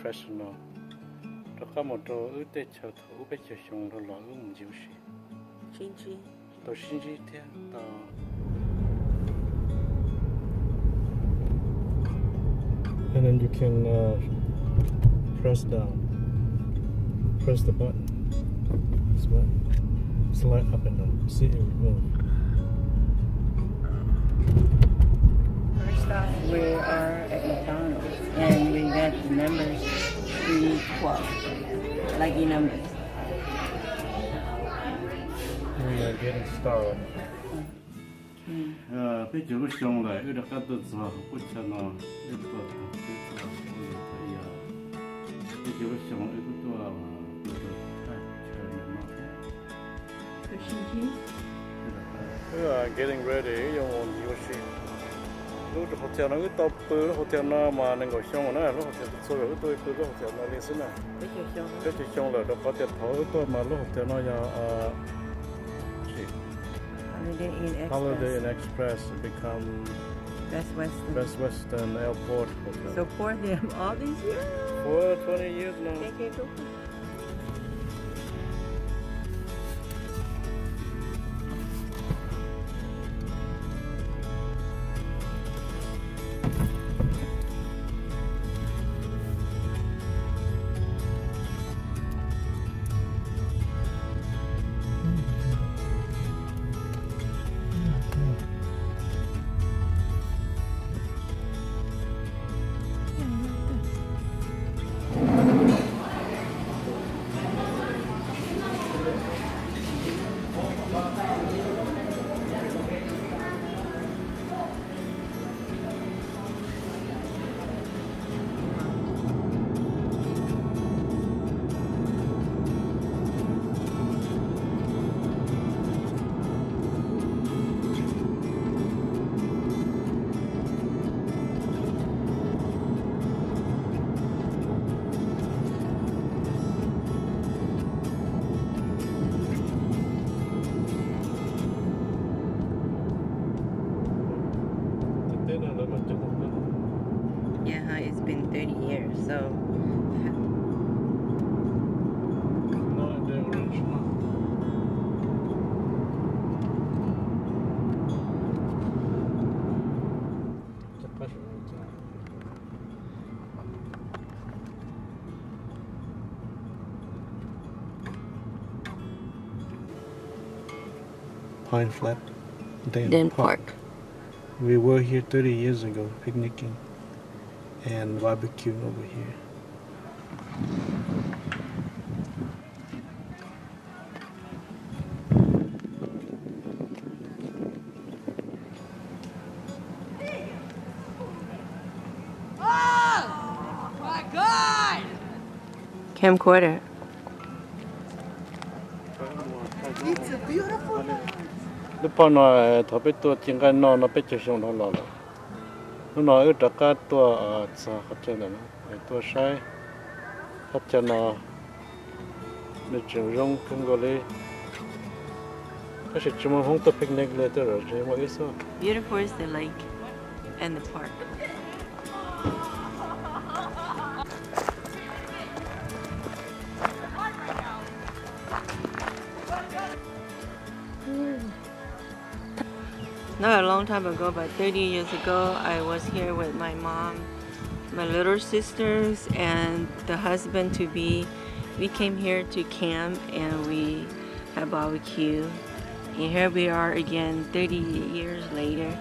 professional. Đó có một đồ ước tết chờ thủ bây giờ xong rồi lo ước mình chịu gì. Xin chi. Đồ xin gì thế? Đồ. And then you can press down. Press the button. This one. Slide up and down. See it move. First off, we are at McDonald's and we got the numbers 312. Lucky numbers. We are getting started. Bây giờ cái xong lại, ở đó các tôi giờ cũng cho nó, ở đó bây giờ cái xong ở cái tôi We are getting ready. Yung Yoshi. Lúc hotel nó cái top lúc hotel nó mà nên ngồi xong rồi lúc hotel số rồi tôi lúc hotel nó lên xuống này. Cái chuyện xong rồi đó có tiền thấu tôi mà lúc hotel nó giờ Holiday Inn Express become Best Western Airport Hotel. Support them all these years. For 20 years now. Yeah, it's been 30 years, so. No, the original. Pine Flat Den Park. We were here 30 years ago, picnicking and barbecuing over here. Oh my God! Camcorder. It's a beautiful night. Lúc đó nó thọ biết tua chính cái nó biết chơi xong nó lò lúc nó ở tất cả tua sao hết trơn rồi nó tua sai hết trơn nó trường rong không có đi cái sự chúng không tập picnic lên tới rồi chứ mọi số. Beautiful is the lake and the park. Not a long time ago, but 30 years ago, I was here with my mom, my little sisters, and the husband-to-be. We came here to camp and we had barbecue. And here we are again 30 years later,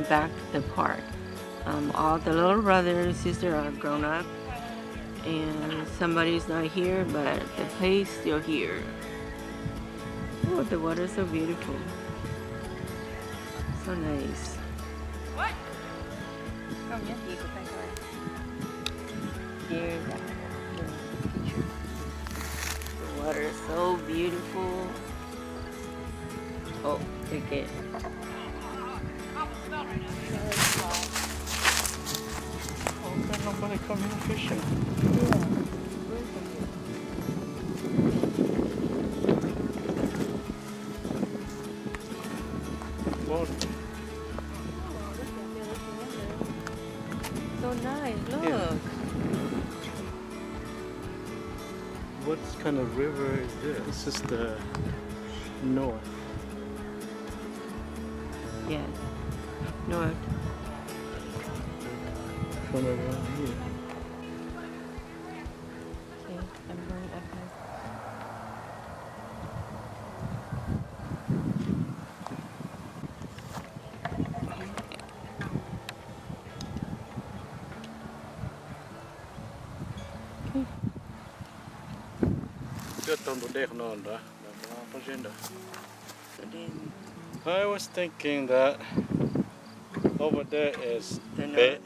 back at the park. All the little brothers and sisters are grown up, and somebody's not here, but the place still here. Oh, the water is so beautiful. So nice. What? Here's that picture. The water is so beautiful. Oh, take it. Oh, there's nobody coming fishing. Well, So nice, look. Yeah. kind of river is this? This is the north. Yes. North. From around here. Okay, I'm going up here. Good on the deck, no, no. So then I was thinking that over there is the Pe.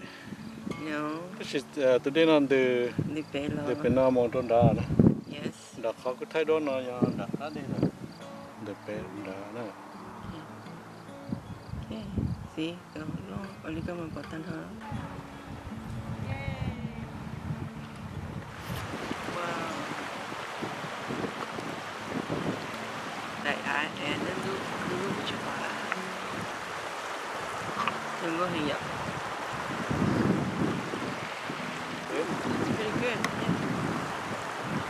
no, This is today on the the Penam on Donda. Yes. The Cockatay don't know the Pe. Okay. See, no, only come important, huh? Wow. Đại ái and then do what you want. Đừng có hình up. It's pretty good. Yeah.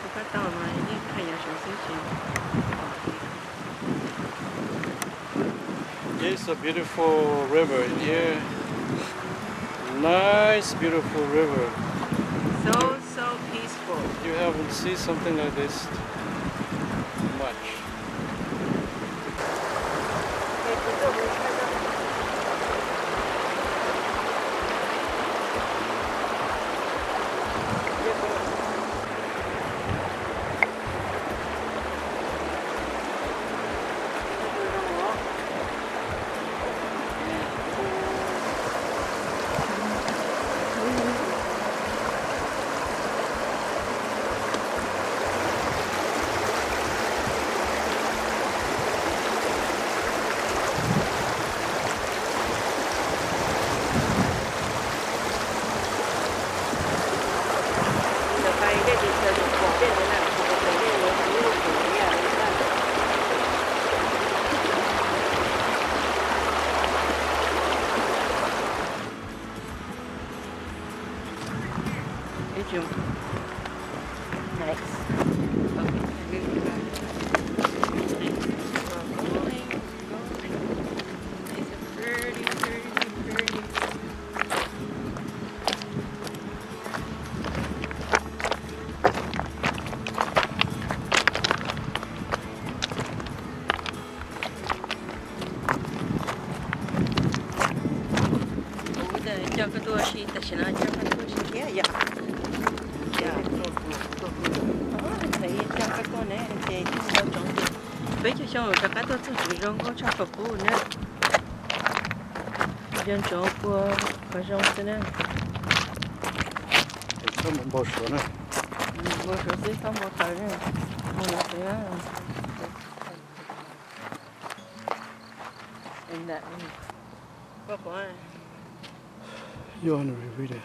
Tôi phát tàu mà những cái nhà sản xuất gì. It's a beautiful river here. Nice, beautiful river. So peaceful. You haven't seen something like this much. Nice. Okay, good. Going. It's a pretty. Cho cái tour shi ta shi na cho cái tour shi ya. Thấy cho các con này thì sao trong bây giờ cho các tôi tự rong có cho các cô nữa dân chỗ của các rong thế này It's some more shorter. một số gì không một thời nữa một thứ in that có quá You want to reread it?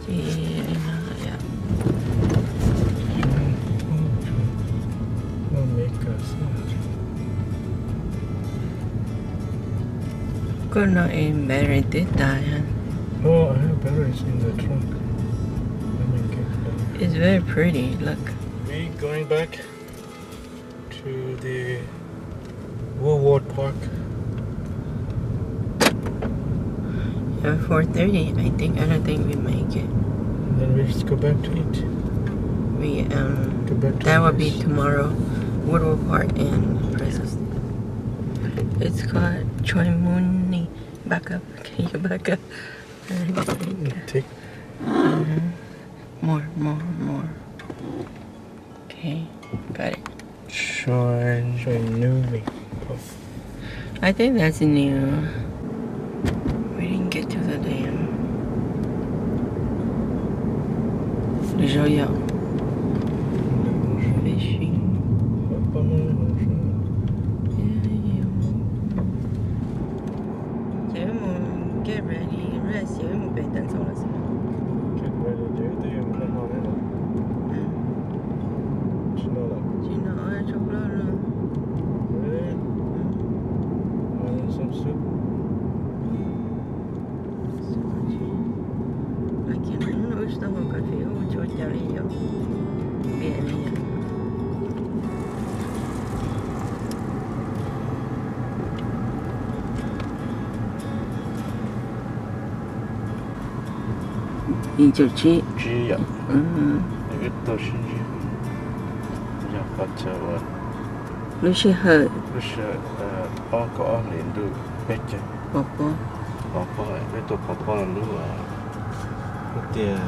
Yeah. Kono e merete tayan. Oh, I have batteries in the trunk. Let me get that. It's very pretty. Look. We going back to the Woolworth Park. At 4:30, I don't think we make it. Then we just go back to eat. We Go back to that the will be house. tomorrow. Woodward Park and Princess. It's called Choi Muni. Back up. Can you back up? Take. More. Okay, got it. Shine movie. I think that's new. We didn't get to the dam. Joya. Fishing. Get ready, rest. You haven't been done so much. Get ready, dude. They have come on in. You know that. You know, I chocolate. Really? I want some soup. I don't know which the whole coffee. Oh, George Dario. Bien. 이쪽지. Gia. 이것도 신지. Ja, katsoa. 루시 헛. Plus onko ahlindu pekkä? 뽀뽀. Papa, veto papa on lua. Utia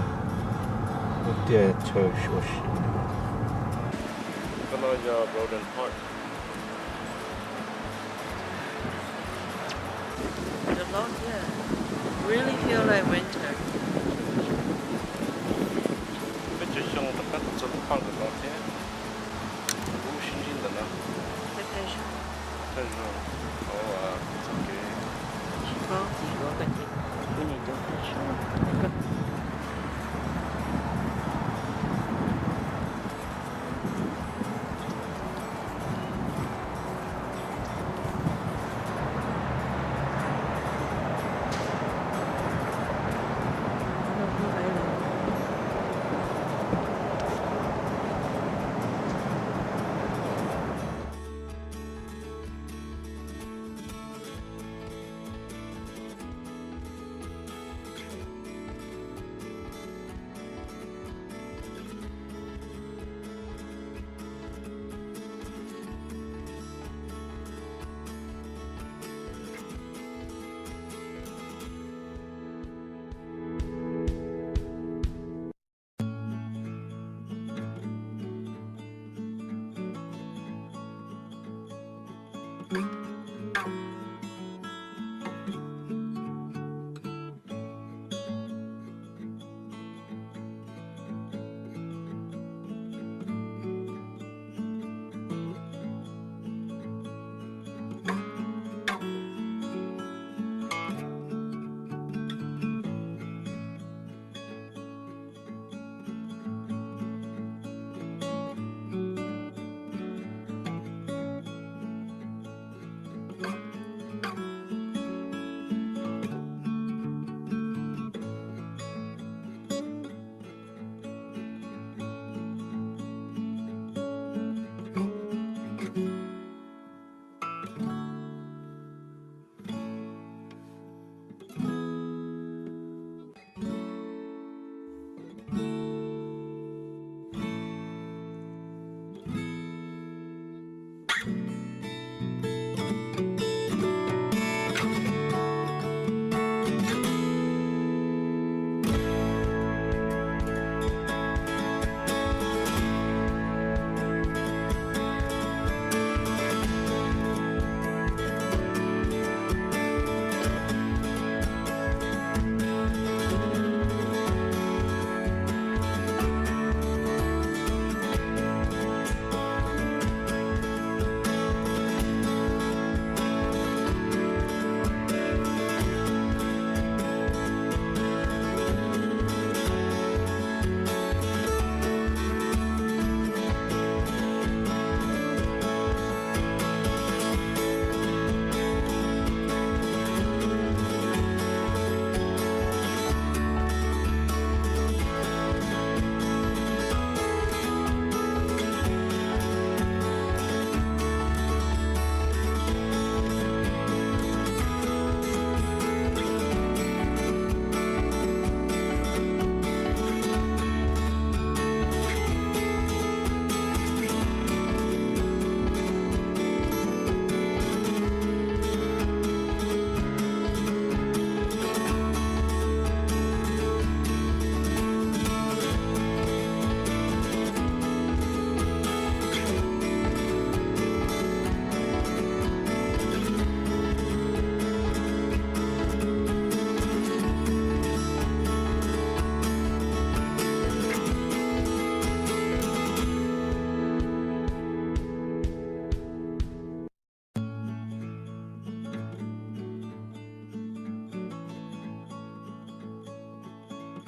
choushoshi. Kanoja Roden Park. The long, yeah. Really feel like winter. Pekkä on takatso panko note. Uusinjinda na. Tejo. Oh, it's okay. 이거 같이 분이 좀 하셔.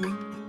ね。